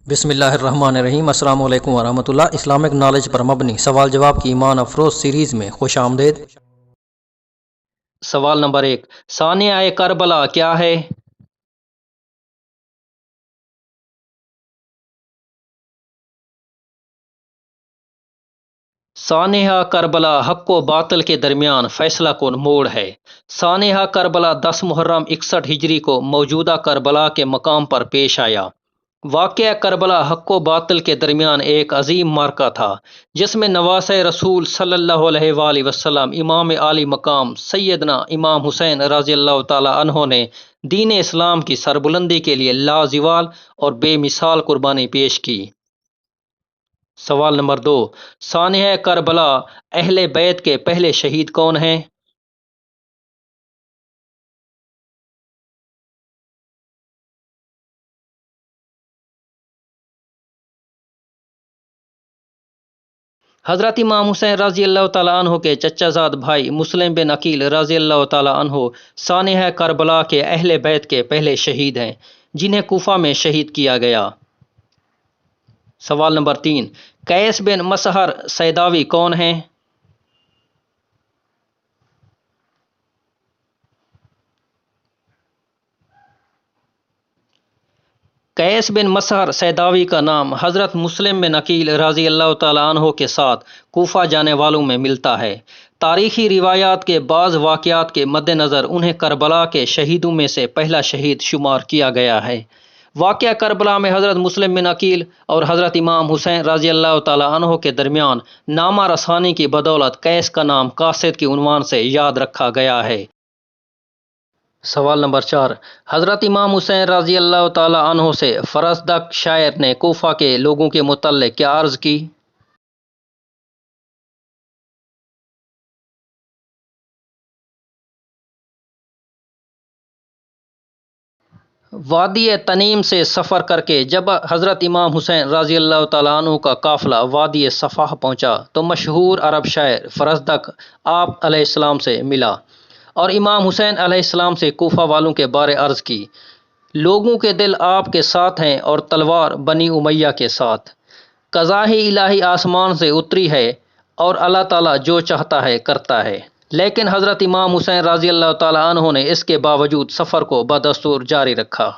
بسم اللہ الرحمن الرحیم۔ السلام علیکم ورحمۃ اللہ۔ اسلامک نالج پر مبنی سوال جواب کی ایمان افروز سیریز میں خوش آمدید۔ سوال نمبر 1، سانحہ کربلا کیا ہے؟ سانحہ کربلا حق و باطل کے درمیان فیصلہ کن موڑ ہے۔ سانحہ کربلا 10 محرم 61 ہجری کو موجودہ کربلا کے مقام پر پیش آیا۔ واقعہ کربلا حق و باطل کے درمیان ایک عظیم معرکہ تھا، جس میں نواسۂ رسول صلی اللہ علیہ وآلہ وسلم امام عالی مقام سیدنا امام حسین رضی اللہ تعالی عنہ نے دین اسلام کی سربلندی کے لیے لازوال اور بے مثال قربانی پیش کی۔ سوال نمبر 2، سانحہ کربلا اہل بیت کے پہلے شہید کون ہیں؟ حضرت امام حسین رضی اللہ تعالیٰ عنہ کے چچا زاد بھائی مسلم بن عقیل رضی اللہ تعالیٰ عنہ سانحہ کربلا کے اہل بیت کے پہلے شہید ہیں، جنہیں کوفہ میں شہید کیا گیا۔ سوال نمبر 3، قیس بن مسہر سیداوی کون ہیں؟ قیس بن مسہر سیداوی کا نام حضرت مسلم بن عقیل رضی اللہ تعالیٰ عنہ کے ساتھ کوفہ جانے والوں میں ملتا ہے۔ تاریخی روایات کے بعض واقعات کے مد نظر انہیں کربلا کے شہیدوں میں سے پہلا شہید شمار کیا گیا ہے۔ واقعہ کربلا میں حضرت مسلم بن عقیل اور حضرت امام حسین رضی اللہ تعالیٰ عنہ کے درمیان نامہ رسانی کی بدولت قیس کا نام قاصد کے عنوان سے یاد رکھا گیا ہے۔ سوال نمبر 4، حضرت امام حسین رضی اللہ تعالیٰ عنہ سے فرزدق شاعر نے کوفہ کے لوگوں کے متعلق کیا عرض کی؟ وادی تنیم سے سفر کر کے جب حضرت امام حسین رضی اللہ تعالیٰ عنہ کا قافلہ وادی صفا پہنچا تو مشہور عرب شاعر فرزدق آپ علیہ السلام سے ملا اور امام حسین علیہ السلام سے کوفہ والوں کے بارے عرض کی۔ لوگوں کے دل آپ کے ساتھ ہیں اور تلوار بنی امیہ کے ساتھ۔ قضائے الہی آسمان سے اتری ہے اور اللہ تعالیٰ جو چاہتا ہے کرتا ہے۔ لیکن حضرت امام حسین رضی اللہ تعالیٰ عنہ نے اس کے باوجود سفر کو بدستور جاری رکھا۔